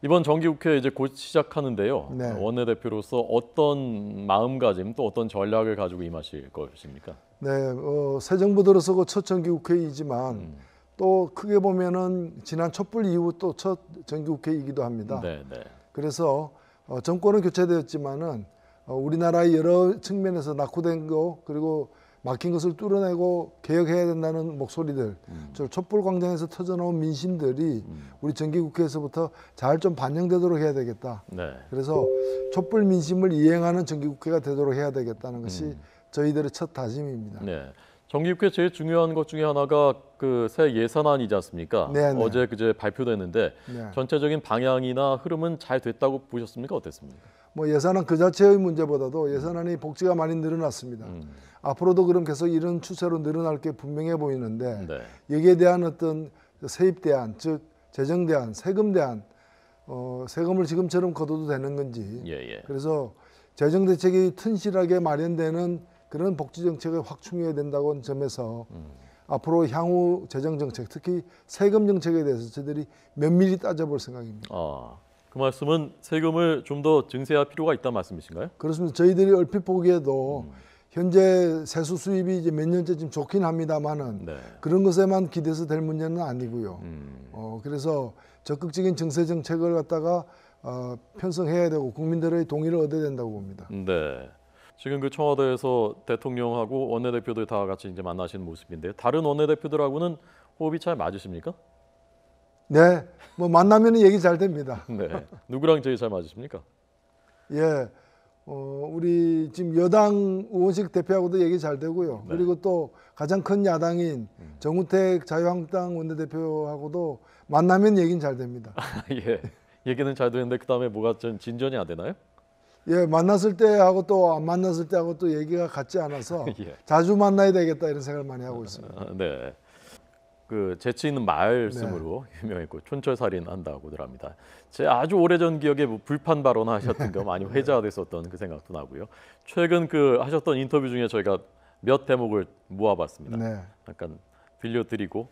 이번 정기국회 이제 곧 시작하는데요. 네. 원내대표로서 어떤 마음가짐 또 어떤 전략을 가지고 임하실 것입니까? 네, 새 정부 들어서고 첫 정기국회이지만 또 크게 보면은 지난 촛불 이후 또 첫 정기국회이기도 합니다. 네, 네. 그래서 정권은 교체되었지만은 우리나라의 여러 측면에서 낙후된 거 그리고 막힌 것을 뚫어내고 개혁해야 된다는 목소리들, 저 촛불 광장에서 터져나온 민심들이 우리 정기국회에서부터 잘 좀 반영되도록 해야 되겠다. 네. 그래서 촛불 민심을 이행하는 정기국회가 되도록 해야 되겠다는 것이 저희들의 첫 다짐입니다. 네. 정기국회 제일 중요한 것 중에 하나가 그 새 예산안이지 않습니까? 네, 네. 어제 그제 발표됐는데 네. 전체적인 방향이나 흐름은 잘 됐다고 보셨습니까? 어땠습니까? 뭐 예산안 그 자체의 문제보다도 예산안이 복지가 많이 늘어났습니다. 앞으로도 그럼 계속 이런 추세로 늘어날 게 분명해 보이는데 네. 여기에 대한 어떤 세입 대안, 즉 재정 대안, 세금 대안, 세금을 지금처럼 걷어도 되는 건지. 예, 예. 그래서 재정 대책이 튼실하게 마련되는 그런 복지 정책을 확충해야 된다고 하는 점에서 앞으로 향후 재정 정책, 특히 세금 정책에 대해서 저희들이 면밀히 따져볼 생각입니다. 그 말씀은 세금을 좀 더 증세할 필요가 있다는 말씀이신가요? 그렇습니다. 저희들이 얼핏 보기에도 현재 세수 수입이 이제 몇 년째쯤 좋긴 합니다만은 네. 그런 것에만 기대서 될 문제는 아니고요. 그래서 적극적인 증세 정책을 갖다가 편성해야 되고 국민들의 동의를 얻어야 된다고 봅니다. 네. 지금 그 청와대에서 대통령하고 원내대표들 다 같이 이제 만나시는 모습인데요. 다른 원내대표들하고는 호흡이 잘 맞으십니까? 네, 뭐 만나면 얘기 잘 됩니다. 네. 누구랑 제일 잘 맞으십니까? 예, 우리 지금 여당 우원식 대표하고도 얘기 잘 되고요. 네. 그리고 또 가장 큰 야당인 정우택 자유한국당 원내대표하고도 만나면 얘기는 잘 됩니다. 예. 얘기는 잘 되는데 그 다음에 뭐가 좀 진전이 안 되나요? 예, 만났을 때하고 또 안 만났을 때하고 또 얘기가 같지 않아서 예. 자주 만나야 되겠다 이런 생각을 많이 하고 있습니다. 네. 그 재치 있는 말씀으로 유명했고 촌철살인 한다고들 합니다. 제 아주 오래전 기억에 뭐 불판 발언하셨던 거 많이 회자가 됐었던 그 생각도 나고요. 최근 그 하셨던 인터뷰 중에 저희가 몇 대목을 모아봤습니다. 네. 잠깐 빌려드리고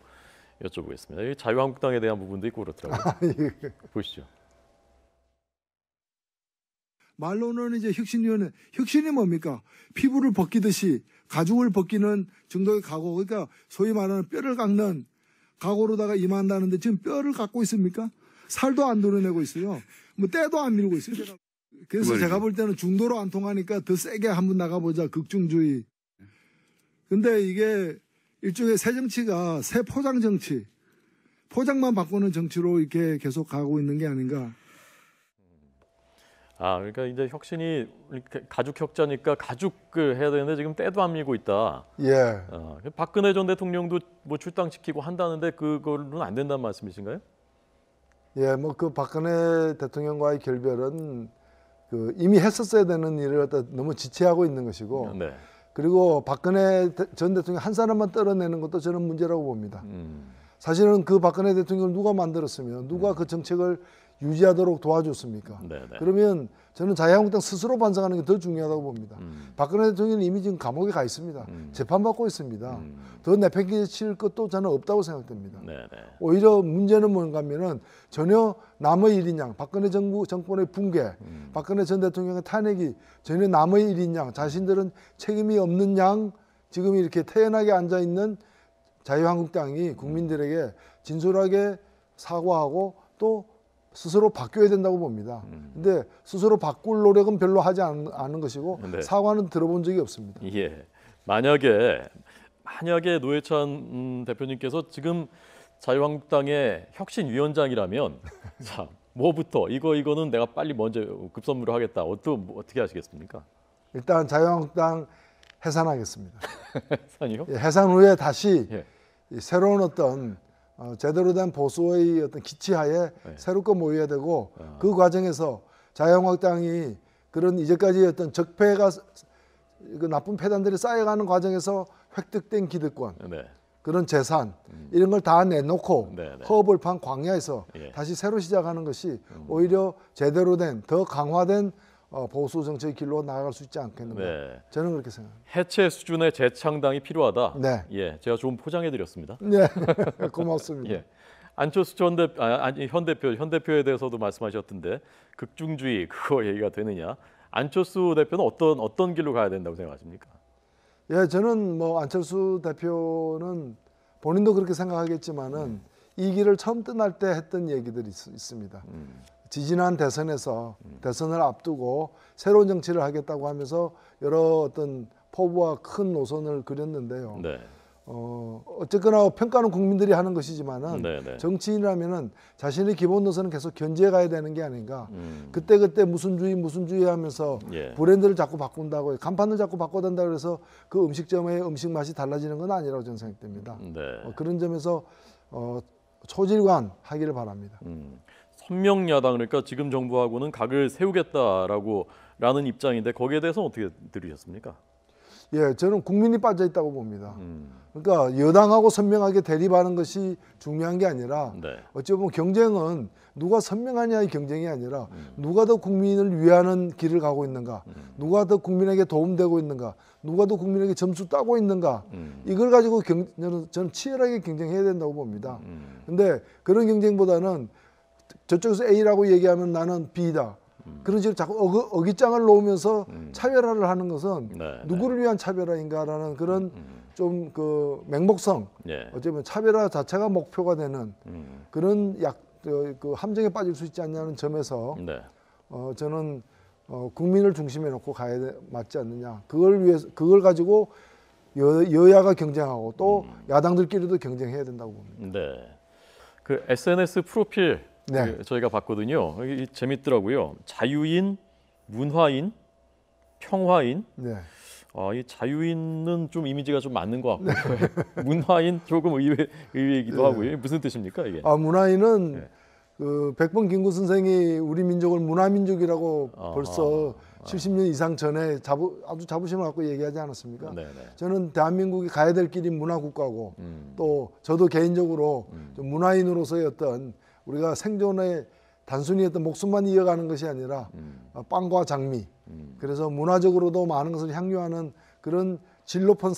여쭤보겠습니다. 이 자유한국당에 대한 부분도 있고 그렇더라고요. 보시죠. 말로는 이제 혁신위원회, 혁신이 뭡니까? 피부를 벗기듯이 가죽을 벗기는 정도의 각오, 그러니까 소위 말하는 뼈를 깎는 각오로다가 임한다는데 지금 뼈를 깎고 있습니까? 살도 안 도려내고 있어요. 뭐 때도 안 밀고 있어요. 그래서 제가 볼 때는 중도로 안 통하니까 더 세게 한번 나가보자, 극중주의. 근데 이게 일종의 새 정치가 새 포장 정치, 포장만 바꾸는 정치로 이렇게 계속 가고 있는 게 아닌가. 그러니까 이제 혁신이 가죽 혁자니까 가죽을 해야 되는데 지금 때도 안 밀고 있다. 예. 박근혜 전 대통령도 뭐 출당시키고 한다는데 그거는 안 된다는 말씀이신가요? 예, 뭐 그 박근혜 대통령과의 결별은 그 이미 했었어야 되는 일을 갖다 너무 지체하고 있는 것이고, 네. 그리고 박근혜 전 대통령 한 사람만 떨어내는 것도 저는 문제라고 봅니다. 사실은 그 박근혜 대통령을 누가 만들었으면 누가 그 정책을 유지하도록 도와줬습니까? 네네. 그러면 저는 자유한국당 스스로 반성하는 게 더 중요하다고 봅니다. 박근혜 대통령은 이미 지금 감옥에 가 있습니다. 재판받고 있습니다. 더 내팽개칠 것도 저는 없다고 생각됩니다. 네네. 오히려 문제는 뭔가 하면은 전혀 남의 일인 양, 박근혜 정권의 붕괴, 박근혜 전 대통령의 탄핵이 전혀 남의 일인 양, 자신들은 책임이 없는 양, 지금 이렇게 태연하게 앉아있는 자유한국당이 국민들에게 진솔하게 사과하고 또 스스로 바뀌어야 된다고 봅니다. 근데 스스로 바꿀 노력은 별로 하지 않은 것이고 네. 사과는 들어본 적이 없습니다. 예. 만약에 노회찬 대표님께서 지금 자유한국당의 혁신위원장이라면 자, 뭐부터 이거는 내가 빨리 먼저 급선무를 하겠다. 어떻게 하시겠습니까? 일단 자유한국당 해산하겠습니다. 해산이요? 예, 해산 후에 다시 예. 새로운 어떤 제대로 된 보수의 어떤 기치하에 새롭게 모여야 되고 그 과정에서 자유한국당이 그런 이제까지 어떤 적폐가 그 나쁜 패단들이 쌓여가는 과정에서 획득된 기득권, 네. 그런 재산 이런 걸 다 내놓고 허벌판 광야에서 다시 새로 시작하는 것이 오히려 제대로 된 더 강화된 보수 정책의 길로 나아갈 수 있지 않겠는가. 네. 저는 그렇게 생각합니다. 해체 수준의 재창당이 필요하다. 네. 예, 제가 좀 포장해 드렸습니다. 네, 고맙습니다. 예. 안철수 현 대표에 대해서도 말씀하셨던데 극중주의 그거 얘기가 되느냐? 안철수 대표는 어떤 길로 가야 된다고 생각하십니까? 예, 저는 뭐 안철수 대표는 본인도 그렇게 생각하겠지만은 이 길을 처음 떠날 때 했던 얘기들이 있습니다. 지지난 대선에서 대선을 앞두고 새로운 정치를 하겠다고 하면서 여러 어떤 포부와 큰 노선을 그렸는데요. 네. 어쨌거나 평가는 국민들이 하는 것이지만은 네, 네. 정치인이라면은 자신의 기본 노선은 계속 견지해 가야 되는 게 아닌가. 그때 무슨 주의 하면서 예. 브랜드를 자꾸 바꾼다고 간판을 자꾸 바꿔단다 그래서 그 음식점의 음식 맛이 달라지는 건 아니라고 저는 생각됩니다. 네. 그런 점에서 초질관 하기를 바랍니다. 선명 야당 그러니까 지금 정부하고는 각을 세우겠다라는 입장인데 거기에 대해서는 어떻게 들으셨습니까? 예, 저는 국민이 빠져 있다고 봅니다. 그러니까 여당하고 선명하게 대립하는 것이 중요한 게 아니라 네. 어찌 보면 경쟁은 누가 선명하냐의 경쟁이 아니라 누가 더 국민을 위하는 길을 가고 있는가, 누가 더 국민에게 도움되고 있는가, 누가 더 국민에게 점수 따고 있는가, 이걸 가지고 저는 치열하게 경쟁해야 된다고 봅니다. 근데 그런 경쟁보다는 저쪽에서 A라고 얘기하면 나는 B다. 그런 식으로 자꾸 어깃장을 놓으면서 차별화를 하는 것은 네, 누구를 위한 차별화인가라는 그런 좀 그 맹목성, 예. 어쩌면 차별화 자체가 목표가 되는 그런 그 함정에 빠질 수 있지 않냐는 점에서 네. 저는 국민을 중심에 놓고 맞지 않느냐. 그걸 가지고 여야가 경쟁하고 또 야당들끼리도 경쟁해야 된다고 봅니다. 네. 그 SNS 프로필 네. 저희가 봤거든요. 이게 재밌더라고요. 자유인, 문화인, 평화인. 네. 이 자유인은 좀 이미지가 좀 맞는 것 같고 문화인 조금 의외이기도 하고요. 무슨 뜻입니까 이게? 문화인은 네. 그 백범 김구 선생이 우리 민족을 문화민족이라고 벌써 70년 이상 전에 아주 자부심을 갖고 얘기하지 않았습니까? 네네. 저는 대한민국이 가야 될 길이 문화국가고 또 저도 개인적으로 좀 문화인으로서의 어떤 우리가 생존의 단순히 어떤 목숨만 이어가는 것이 아니라 빵과 장미 그래서 문화적으로도 많은 것을 향유하는 그런 질 높은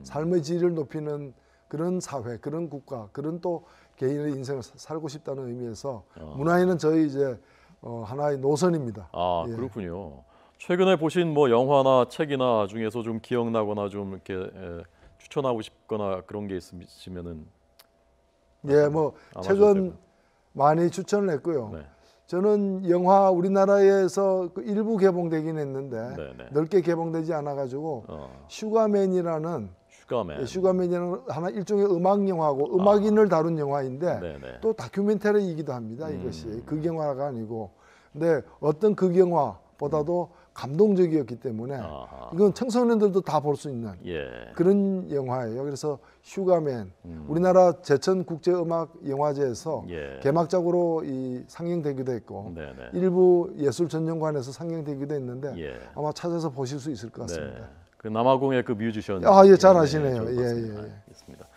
삶의 질을 높이는 그런 사회, 그런 국가, 그런 또 개인의 인생을 살고 싶다는 의미에서 문화인은 저희 이제 하나의 노선입니다. 예. 그렇군요. 최근에 보신 뭐 영화나 책이나 중에서 좀 기억나거나 좀 이렇게 추천하고 싶거나 그런 게 있으시면은 예, 뭐 최근 많이 추천을 했고요. 네. 저는 영화 우리나라에서 그 일부 개봉되긴 했는데 네네. 넓게 개봉되지 않아가지고 슈가맨이라는 슈가맨이라는 하나 일종의 음악 영화고 음악인을 다룬 영화인데 네네. 또 다큐멘터리이기도 합니다. 이것이 극영화가 아니고 근데 어떤 극영화보다도 감동적이었기 때문에 이건 청소년들도 다 볼 수 있는 그런 영화예요. 그래서 슈가맨 우리나라 제천국제음악영화제에서 개막작으로 상영되기도 했고 일부 예술전용관에서 상영되기도 했는데 아마 찾아서 보실 수 있을 것 같습니다. 그 남아공의 그 뮤지션 예, 잘 아시네요. 알겠습니다.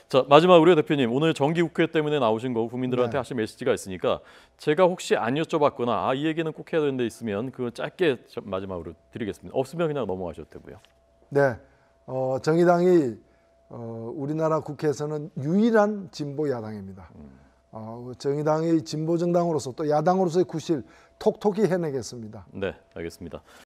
자, 마지막으로 대표님 오늘 정기국회 때문에 나오신 거 국민들한테 하실 메시지가 있으니까 제가 혹시 안 여쭤봤거나 이 얘기는 꼭 해야 되는 데 있으면 그 짧게 마지막으로 드리겠습니다. 없으면 그냥 넘어가셔도 되고요. 네, 정의당이 우리나라 국회에서는 유일한 진보 야당입니다. 정의당의 진보 정당으로서 또 야당으로서의 구실 톡톡히 해내겠습니다. 네, 알겠습니다.